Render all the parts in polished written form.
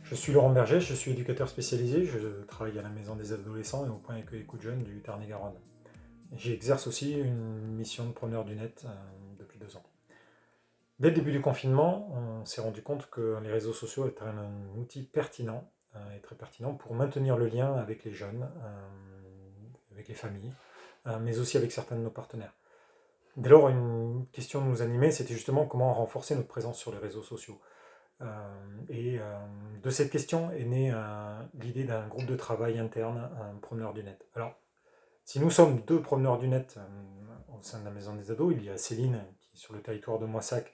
Je suis Laurent Berger, je suis éducateur spécialisé, je travaille à la Maison des Adolescents et au point accueil écoute jeunes du Tarn-et-Garonne. J'exerce aussi une mission de preneur du net depuis 2 ans. Dès le début du confinement, on s'est rendu compte que les réseaux sociaux étaient un outil pertinent et très pertinent pour maintenir le lien avec les jeunes, avec les familles, mais aussi avec certains de nos partenaires. Dès lors, une question nous animait, c'était justement comment renforcer notre présence sur les réseaux sociaux. Euh, et de cette question est née l'idée d'un groupe de travail interne, un promeneur du net. Alors, si nous sommes 2 promeneurs du net au sein de la Maison des Ados, il y a Céline qui est sur le territoire de Moissac,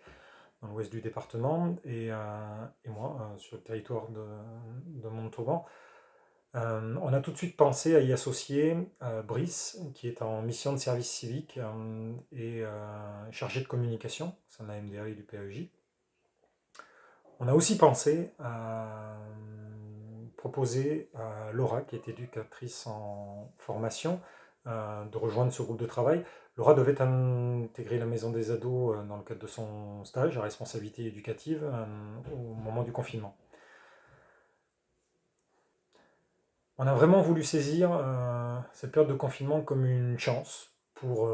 dans l'ouest du département, et moi sur le territoire de Montauban. On a tout de suite pensé à y associer Brice, qui est en mission de service civique et chargé de communication au sein de la MDA et du PEJ. On a aussi pensé à proposer à Laura, qui est éducatrice en formation, de rejoindre ce groupe de travail. Laura devait intégrer la Maison des Ados dans le cadre de son stage à responsabilité éducative au moment du confinement. On a vraiment voulu saisir cette période de confinement comme une chance pour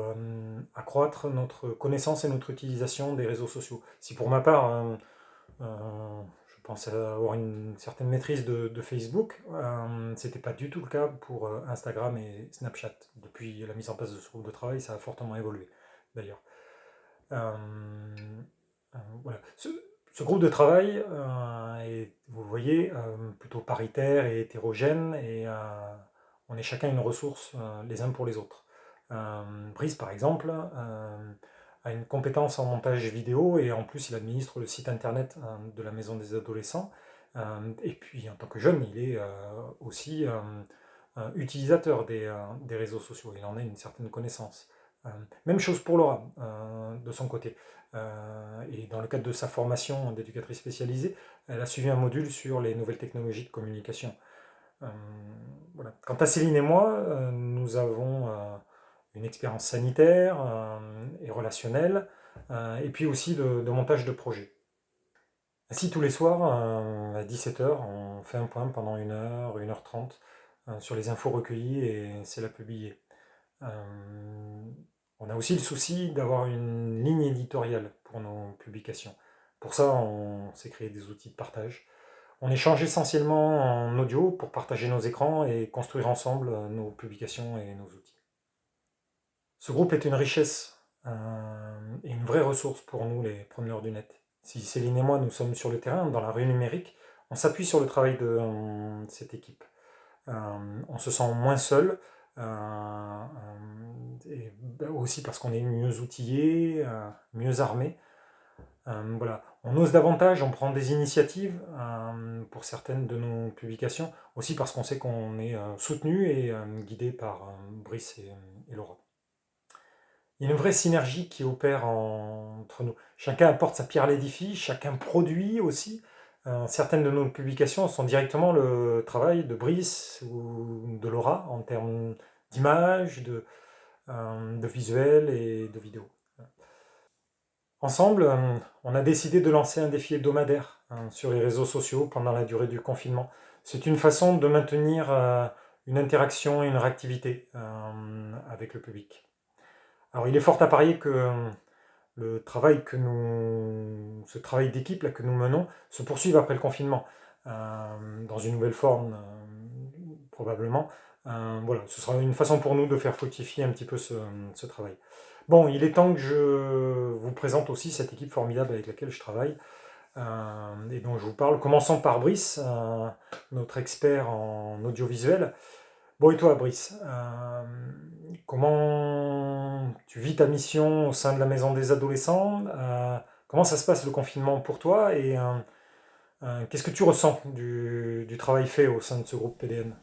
accroître notre connaissance et notre utilisation des réseaux sociaux. Si pour ma part, je pense avoir une certaine maîtrise de Facebook. C'était pas du tout le cas pour Instagram et Snapchat. Depuis la mise en place de ce groupe de travail, ça a fortement évolué, d'ailleurs. Euh, voilà. Ce groupe de travail est, vous voyez, plutôt paritaire et hétérogène, et on est chacun une ressource les uns pour les autres. Brice, par exemple, a une compétence en montage vidéo et en plus il administre le site internet de la Maison des Adolescents. Et puis en tant que jeune, il est aussi utilisateur des réseaux sociaux, il en a une certaine connaissance. Même chose pour Laura, de son côté. Et dans le cadre de sa formation d'éducatrice spécialisée, elle a suivi un module sur les nouvelles technologies de communication. Voilà. Quant à Céline et moi, nous avons une expérience sanitaire et relationnelle, et puis aussi de montage de projet. Ainsi, tous les soirs, à 17h, on fait un point pendant 1 heure, 1h30, sur les infos recueillies et c'est la publier. On a aussi le souci d'avoir une ligne éditoriale pour nos publications. Pour ça, on s'est créé des outils de partage. On échange essentiellement en audio pour partager nos écrans et construire ensemble nos publications et nos outils. Ce groupe est une richesse et une vraie ressource pour nous, les promeneurs du net. Si Céline et moi, nous sommes sur le terrain, dans la rue numérique, on s'appuie sur le travail de cette équipe. On se sent moins seul, et aussi parce qu'on est mieux outillé, mieux armé. Voilà. On ose davantage, on prend des initiatives pour certaines de nos publications, aussi parce qu'on sait qu'on est soutenu et guidé par Brice et Laura. Il y a une vraie synergie qui opère entre nous. Chacun apporte sa pierre à l'édifice, chacun produit aussi. Certaines de nos publications sont directement le travail de Brice ou de Laura en termes d'images, de visuels et de vidéos. Ensemble, on a décidé de lancer un défi hebdomadaire sur les réseaux sociaux pendant la durée du confinement. C'est une façon de maintenir une interaction et une réactivité avec le public. Alors il est fort à parier que ce travail d'équipe là, que nous menons se poursuive après le confinement, dans une nouvelle forme probablement. Voilà, ce sera une façon pour nous de faire fructifier un petit peu ce travail. Bon, il est temps que je vous présente aussi cette équipe formidable avec laquelle je travaille et dont je vous parle. Commençons par Brice, notre expert en audiovisuel. Bon, et toi, Brice, comment tu vis ta mission au sein de la Maison des Adolescents? Comment ça se passe le confinement pour toi? Et qu'est-ce que tu ressens du travail fait au sein de ce groupe PDN?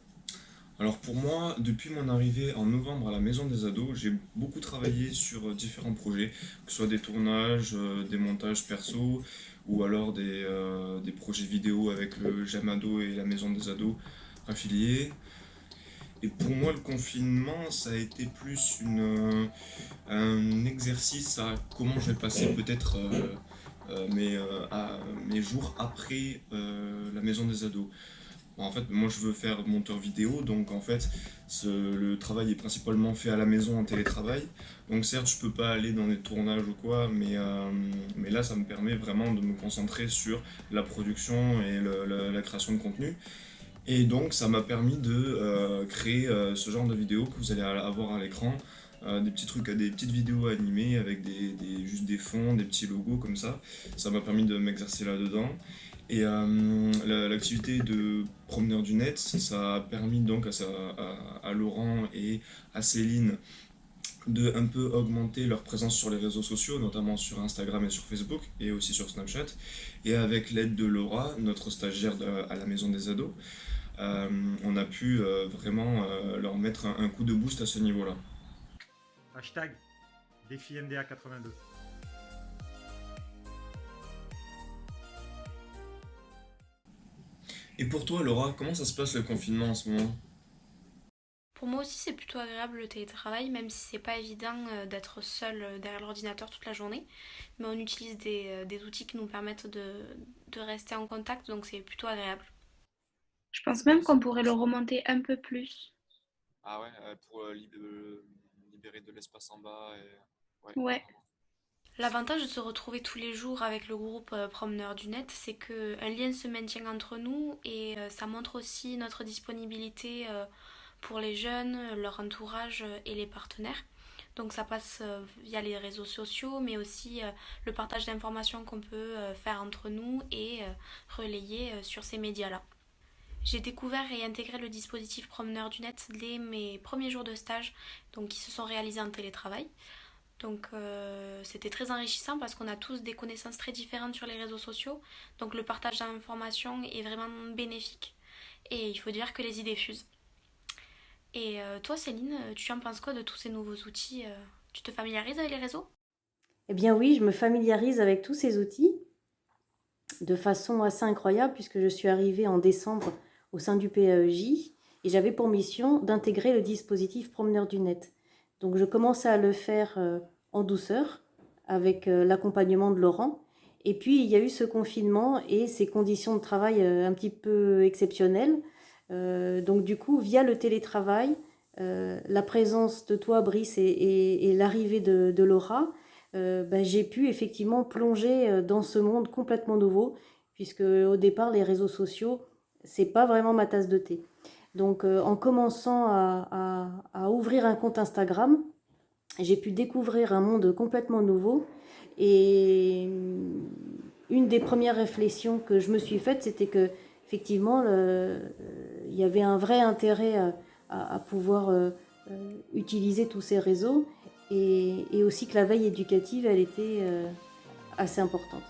Alors pour moi, depuis mon arrivée en novembre à la Maison des Ados, j'ai beaucoup travaillé sur différents projets, que ce soit des tournages, des montages perso, ou alors des projets vidéo avec le Jamado et la Maison des Ados affiliés. Et pour moi, le confinement, ça a été plus un exercice à comment je vais passer peut-être mes jours après la maison des ados. Bon, en fait, moi je veux faire monteur vidéo, donc en fait, le travail est principalement fait à la maison en télétravail. Donc certes, je peux pas aller dans des tournages ou quoi, mais là, ça me permet vraiment de me concentrer sur la production et la création de contenu. Et donc, ça m'a permis de créer ce genre de vidéos que vous allez avoir à l'écran. Des petits trucs, des petites vidéos animées avec juste des fonds, des petits logos comme ça. Ça m'a permis de m'exercer là-dedans. Et l'activité de promeneur du net, ça a permis donc à Laurent et à Céline de un peu augmenter leur présence sur les réseaux sociaux, notamment sur Instagram et sur Facebook, et aussi sur Snapchat. Et avec l'aide de Laura, notre stagiaire à la Maison des Ados, on a pu vraiment leur mettre un coup de boost à ce niveau-là. Hashtag défi MDA 82. Et pour toi, Laura, comment ça se passe le confinement en ce moment? Pour moi aussi, c'est plutôt agréable le télétravail, même si c'est pas évident d'être seul derrière l'ordinateur toute la journée. Mais on utilise des outils qui nous permettent de rester en contact, donc c'est plutôt agréable. Je pense Ouais, même qu'on pourrait le remonter un peu plus. ah ouais, pour libérer de l'espace en bas. Ouais, Ouais. carrément. L'avantage de se retrouver tous les jours avec le groupe Promeneurs du Net, c'est qu'un lien se maintient entre nous et ça montre aussi notre disponibilité pour les jeunes, leur entourage et les partenaires. Donc ça passe via les réseaux sociaux, mais aussi le partage d'informations qu'on peut faire entre nous et relayer sur ces médias-là. J'ai découvert et intégré le dispositif Promeneur du Net dès mes premiers jours de stage, donc qui se sont réalisés en télétravail. Donc c'était très enrichissant parce qu'on a tous des connaissances très différentes sur les réseaux sociaux. Donc le partage d'informations est vraiment bénéfique. Et il faut dire que les idées fusent. Et toi Céline, tu en penses quoi de tous ces nouveaux outils Tu te familiarises avec les réseaux? Eh bien oui, je me familiarise avec tous ces outils de façon assez incroyable puisque je suis arrivée en décembre au sein du PAEJ et j'avais pour mission d'intégrer le dispositif Promeneur du Net. Donc je commençais à le faire en douceur avec l'accompagnement de Laurent. Et puis il y a eu ce confinement et ces conditions de travail un petit peu exceptionnelles. Donc du coup, via le télétravail, la présence de toi, Brice, et l'arrivée de Laura, j'ai pu effectivement plonger dans ce monde complètement nouveau, puisque au départ, les réseaux sociaux, c'est pas vraiment ma tasse de thé. Donc, en commençant à ouvrir un compte Instagram, j'ai pu découvrir un monde complètement nouveau. Et une des premières réflexions que je me suis faite, c'était que effectivement, il y avait un vrai intérêt à pouvoir utiliser tous ces réseaux et aussi que la veille éducative, elle était assez importante.